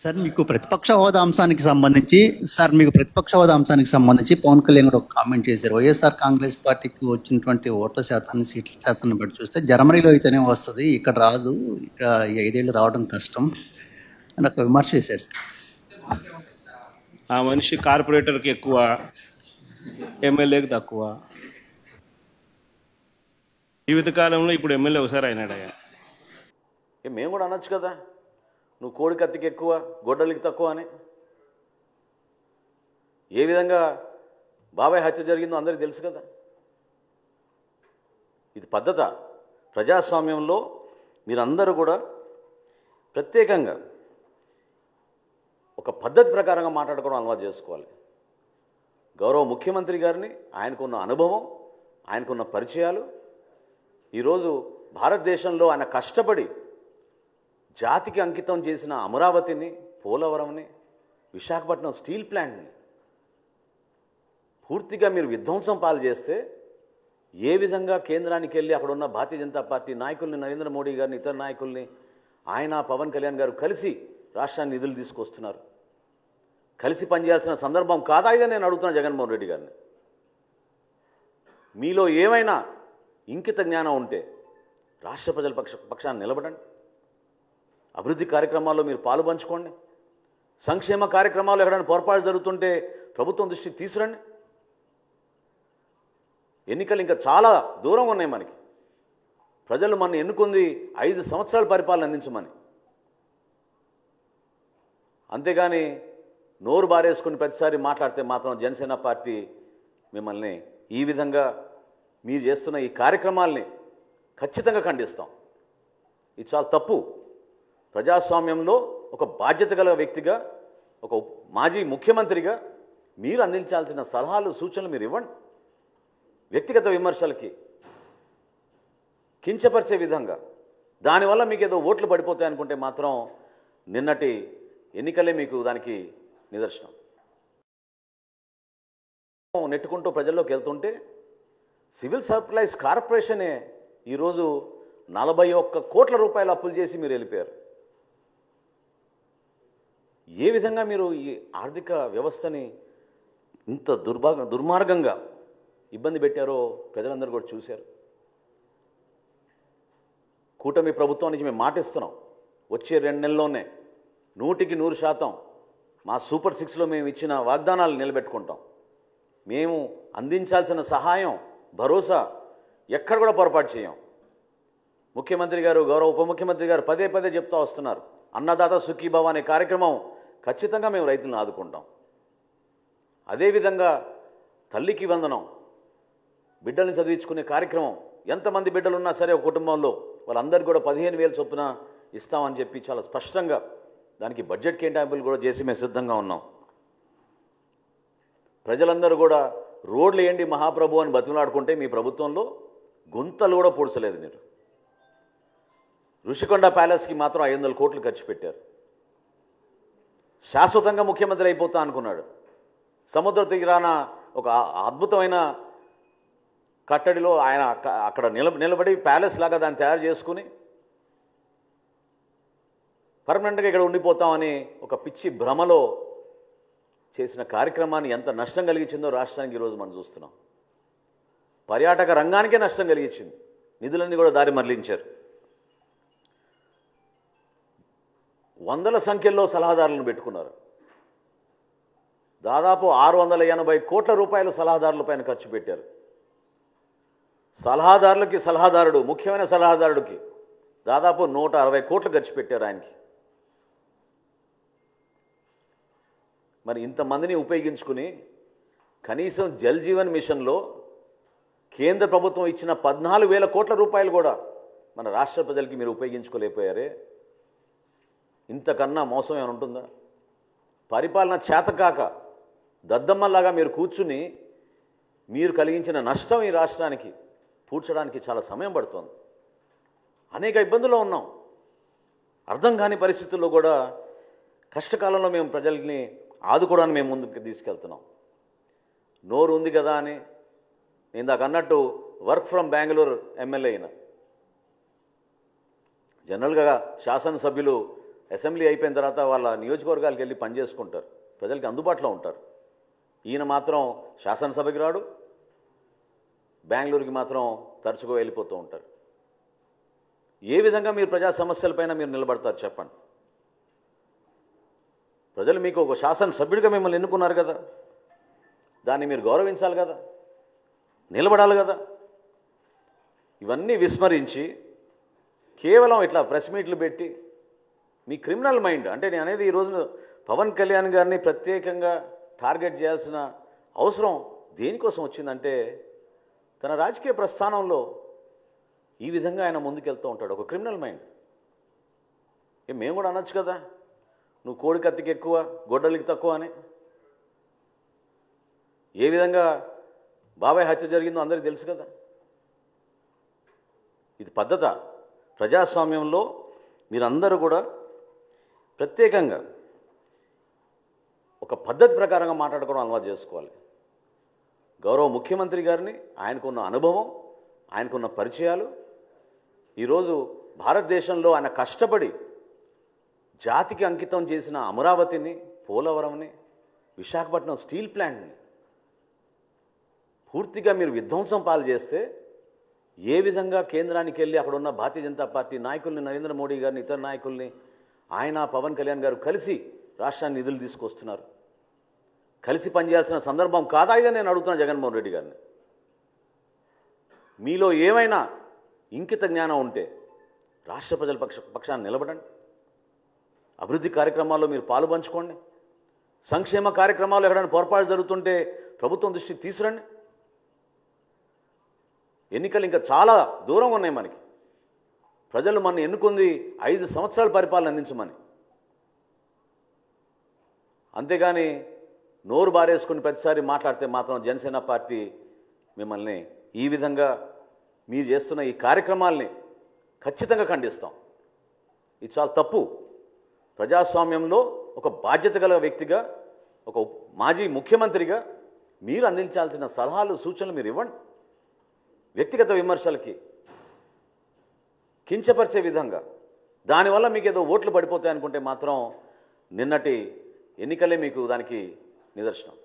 Sir మీకు ప్రతిపక్ష హోదా అంశానికి సంబంధించి పవన్ కళ్యాణ్ గారు ఒక కామెంట్ చేశారు. వైఎస్ఆర్ కాంగ్రెస్ పార్టీకి వచ్చినటువంటి ఓట్ల శాతాన్ని, సీట్ల శాతాన్ని బట్టి చూస్తే జర్మనీలో అయితేనే వస్తుంది, ఇక్కడ రాదు, ఇక్కడ 5 ఏళ్ళు రావడం కష్టం అని ఒక విమర్శ చేశారు సార్. ఆ మనిషి కార్పొరేటర్కి ఎక్కువ, ఎమ్మెల్యేకి తక్కువ. జీవితకాలంలో ఇప్పుడు ఎమ్మెల్యే ఒకసారి అయినాడయ్యా. మేము కూడా అనొచ్చు కదా, నువ్వు కోడి కత్తికి ఎక్కువ, గొడ్డలికి తక్కువ అని. ఏ విధంగా బాబాయ్ హత్య జరిగిందో అందరికీ తెలుసు కదా. ఇది పద్ధత. ప్రజాస్వామ్యంలో మీరందరూ కూడా ప్రత్యేకంగా ఒక పద్ధతి ప్రకారంగా మాట్లాడుకోవడం అలవాటు చేసుకోవాలి. గౌరవ ముఖ్యమంత్రి గారిని, ఆయనకున్న అనుభవం, ఆయనకున్న పరిచయాలు, ఈరోజు భారతదేశంలో ఆయన కష్టపడి జాతికి అంకితం చేసిన అమరావతిని, పోలవరంని, విశాఖపట్నం స్టీల్ ప్లాంట్ని పూర్తిగా మీరు విధ్వంసం పాలు చేస్తే ఏ విధంగా కేంద్రానికి వెళ్ళి అక్కడ ఉన్న భారతీయ జనతా పార్టీ నాయకుల్ని, నరేంద్ర మోడీ గారిని, ఇతర నాయకుల్ని, ఆయన పవన్ కళ్యాణ్ గారు కలిసి రాష్ట్రాన్ని నిధులు తీసుకొస్తున్నారు. కలిసి పనిచేయాల్సిన సందర్భం కాదా ఇదని నేను అడుగుతున్నా జగన్మోహన్ రెడ్డి గారిని. మీలో ఏమైనా ఇంకిత జ్ఞానం ఉంటే రాష్ట్ర ప్రజల పక్షాన్ని నిలబడండి. అభివృద్ధి కార్యక్రమాల్లో మీరు పాలు పంచుకోండి. సంక్షేమ కార్యక్రమాలు ఎక్కడైనా పొరపాటు జరుగుతుంటే ప్రభుత్వం దృష్టికి తీసుకురండి. ఎన్నికలు ఇంకా చాలా దూరం ఉన్నాయి మనకి. ప్రజలు మన ఎన్నుకుంది 5 సంవత్సరాల పరిపాలన అందించమని. అంతేగాని నోరు బారేసుకుని ప్రతిసారి మాట్లాడితే మాత్రం జనసేన పార్టీ మిమ్మల్ని ఈ విధంగా మీరు చేస్తున్న ఈ కార్యక్రమాల్ని ఖచ్చితంగా ఖండిస్తాం. ఇది చాలా తప్పు. ప్రజాస్వామ్యంలో ఒక బాధ్యత గల వ్యక్తిగా, ఒక మాజీ ముఖ్యమంత్రిగా మీరు అందించాల్సిన సలహాలు, సూచనలు మీరు ఇవ్వండి. వ్యక్తిగత విమర్శలకి, కించపరిచే విధంగా, దానివల్ల మీకు ఏదో ఓట్లు పడిపోతాయి అనుకుంటే మాత్రం నిన్నటి ఎన్నికలే మీకు దానికి నిదర్శనం. నెట్టుకుంటూ ప్రజల్లోకి వెళ్తుంటే సివిల్ సప్లైస్ కార్పొరేషనే ఈరోజు 41 కోట్ల రూపాయలు అప్పులు చేసి మీరు వెళ్ళిపోయారు. ఏ విధంగా మీరు ఈ ఆర్థిక వ్యవస్థని ఇంత దుర్మార్గంగా ఇబ్బంది పెట్టారో ప్రజలందరూ కూడా చూశారు. కూటమి ప్రభుత్వం నుంచి మేము మాటిస్తున్నాం, వచ్చే 2 నెలల్లోనే 100% మా సూపర్ 6లో మేము ఇచ్చిన వాగ్దానాలు నిలబెట్టుకుంటాం. మేము అందించాల్సిన సహాయం, భరోసా ఎక్కడ కూడా పొరపాటు చేయం. ముఖ్యమంత్రి గారు, గౌరవ ఉప ముఖ్యమంత్రి గారు పదే పదే చెప్తూ వస్తున్నారు, అన్నదాత సుఖీభవ అనే కార్యక్రమం ఖచ్చితంగా మేము రైతులను ఆదుకుంటాం. అదేవిధంగా తల్లికి వందనం, బిడ్డల్ని చదివించుకునే కార్యక్రమం, ఎంతమంది బిడ్డలు ఉన్నా సరే ఒక కుటుంబంలో వాళ్ళందరికీ కూడా 15,000 చొప్పున ఇస్తామని చెప్పి చాలా స్పష్టంగా దానికి బడ్జెట్ కేటాయింపులు కూడా చేసి మేము సిద్ధంగా ఉన్నాం. ప్రజలందరూ కూడా రోడ్లు ఏంటి మహాప్రభు అని బతిమలాడుకుంటే మీ ప్రభుత్వంలో గుంతలు కూడా పూడ్చలేదు. మీరు ఋషికొండ ప్యాలెస్కి మాత్రం 500 కోట్లు ఖర్చు పెట్టారు. శాశ్వతంగా ముఖ్యమంత్రి అయిపోతా అనుకున్నాడు. సముద్ర తీరాన ఒక అద్భుతమైన కట్టడిలో ఆయన అక్కడ నిలబడి ప్యాలెస్ లాగా దాన్ని తయారు చేసుకుని పర్మనెంట్గా ఇక్కడ ఉండిపోతామని ఒక పిచ్చి భ్రమలో చేసిన కార్యక్రమాన్ని ఎంత నష్టం కలిగించిందో రాష్ట్రానికి ఈరోజు మనం చూస్తున్నాం. పర్యాటక రంగానికే నష్టం కలిగించింది. నిధులన్నీ కూడా దారి మరలించారు. వందల సంఖ్యలో సలహాదారులను పెట్టుకున్నారు. దాదాపు 680 కోట్ల రూపాయలు సలహాదారుల పైన ఖర్చు పెట్టారు. సలహాదారుడు, ముఖ్యమైన సలహాదారుడికి దాదాపు 160 కోట్లు ఖర్చు పెట్టారు ఆయనకి. మరి ఇంతమందిని ఉపయోగించుకుని కనీసం జల్ జీవన్ మిషన్లో కేంద్ర ప్రభుత్వం ఇచ్చిన 14,000 కోట్ల రూపాయలు కూడా మన రాష్ట్ర ప్రజలకి మీరు ఉపయోగించుకోలేకపోయారే. ఇంతకన్నా మోసం ఏమైనా ఉంటుందా? పరిపాలన చేతకాక దద్దమ్మల్లాగా మీరు కూర్చుని మీరు కలిగించిన నష్టం ఈ రాష్ట్రానికి పూడ్చడానికి చాలా సమయం పడుతోంది. అనేక ఇబ్బందుల్లో ఉన్నాం. అర్థం కాని పరిస్థితుల్లో కూడా కష్టకాలంలో మేము ప్రజల్ని ఆదుకోవడానికి మేము ముందుకు తీసుకెళ్తున్నాం. నోరు ఉంది కదా అని నేను దాకా అన్నట్టు వర్క్ ఫ్రమ్ బెంగళూరు ఎమ్మెల్యే అయినా, జనరల్గా శాసనసభ్యులు అసెంబ్లీ అయిపోయిన తర్వాత వాళ్ళ నియోజకవర్గాలకు వెళ్ళి పనిచేసుకుంటారు, ప్రజలకి అందుబాటులో ఉంటారు. ఈయన మాత్రం శాసనసభకి రాడు, బెంగళూరుకి మాత్రం తరచుగా వెళ్ళిపోతూ ఉంటారు. ఏ విధంగా మీరు ప్రజా సమస్యలపైన మీరు నిలబడతారు చెప్పండి? ప్రజలు మీకు ఒక శాసనసభ్యుడిగా మిమ్మల్ని ఎన్నుకున్నారు కదా, దాన్ని మీరు గౌరవించాలి కదా, నిలబడాలి కదా. ఇవన్నీ విస్మరించి కేవలం ఇట్లా ప్రెస్ మీట్లు పెట్టి మీ క్రిమినల్ మైండ్, అంటే నేను అనేది ఈరోజు పవన్ కళ్యాణ్ గారిని ప్రత్యేకంగా టార్గెట్ చేయాల్సిన అవసరం దేనికోసం వచ్చిందంటే, తన రాజకీయ ప్రస్థానంలో ఈ విధంగా ఆయన ముందుకెళ్తూ ఉంటాడు, ఒక క్రిమినల్ మైండ్. మేము కూడా అనొచ్చు కదా, నువ్వు కోడి కత్తికి ఎక్కువ గొడ్డలికి తక్కువ అని. ఏ విధంగా బాబాయ్ హత్య జరిగిందో అందరికీ తెలుసు కదా. ఇది పద్ధత? ప్రజాస్వామ్యంలో మీరందరూ కూడా ప్రత్యేకంగా ఒక పద్ధతి ప్రకారంగా మాట్లాడుకోవడం అలవాటు చేసుకోవాలి. గౌరవ ముఖ్యమంత్రి గారిని, ఆయనకున్న అనుభవం, ఆయనకున్న పరిచయాలు, ఈరోజు భారతదేశంలో ఆయన కష్టపడి జాతికి అంకితం చేసిన అమరావతిని, పోలవరంని, విశాఖపట్నం స్టీల్ ప్లాంట్ని పూర్తిగా మీరు విధ్వంసం పాలు చేస్తే ఏ విధంగా కేంద్రానికి వెళ్ళి అక్కడ ఉన్న భారతీయ జనతా పార్టీ నాయకుల్ని, నరేంద్ర మోడీ గారిని, ఇతర నాయకుల్ని, ఆయన పవన్ కళ్యాణ్ గారు కలిసి రాష్ట్రాన్ని నిధులు తీసుకొస్తున్నారు. కలిసి పనిచేయాల్సిన సందర్భం కాదా ఇదని నేను అడుగుతున్నా జగన్మోహన్ రెడ్డి గారిని. మీలో ఏమైనా ఇంకిత జ్ఞానం ఉంటే రాష్ట్ర ప్రజల పక్షాన్ని నిలబడండి. అభివృద్ధి కార్యక్రమాల్లో మీరు పాలు పంచుకోండి. సంక్షేమ కార్యక్రమాలు ఎక్కడైనా పొరపాటు జరుగుతుంటే ప్రభుత్వం దృష్టికి తీసుకురండి. ఎన్నికలు ఇంకా చాలా దూరంగా ఉన్నాయి మనకి. ప్రజలు మన ఎన్నుకుంది 5 సంవత్సరాల పరిపాలన అందించమని. అంతేగాని నోరు బారేసుకుని ప్రతిసారి మాట్లాడితే మాత్రం జనసేన పార్టీ మిమ్మల్ని ఈ విధంగా మీరు చేస్తున్న ఈ కార్యక్రమాల్ని ఖచ్చితంగా ఖండిస్తాం. ఇది చాలా తప్పు. ప్రజాస్వామ్యంలో ఒక బాధ్యత గల వ్యక్తిగా, ఒక మాజీ ముఖ్యమంత్రిగా మీరు అందించాల్సిన సలహాలు, సూచనలు మీరు ఇవ్వండి. వ్యక్తిగత విమర్శలకి, కించపరిచే విధంగా, దానివల్ల మీకు ఏదో ఓట్లు పడిపోతాయనుకుంటే మాత్రం నిన్నటి ఎన్నికలే మీకు దానికి నిదర్శనం.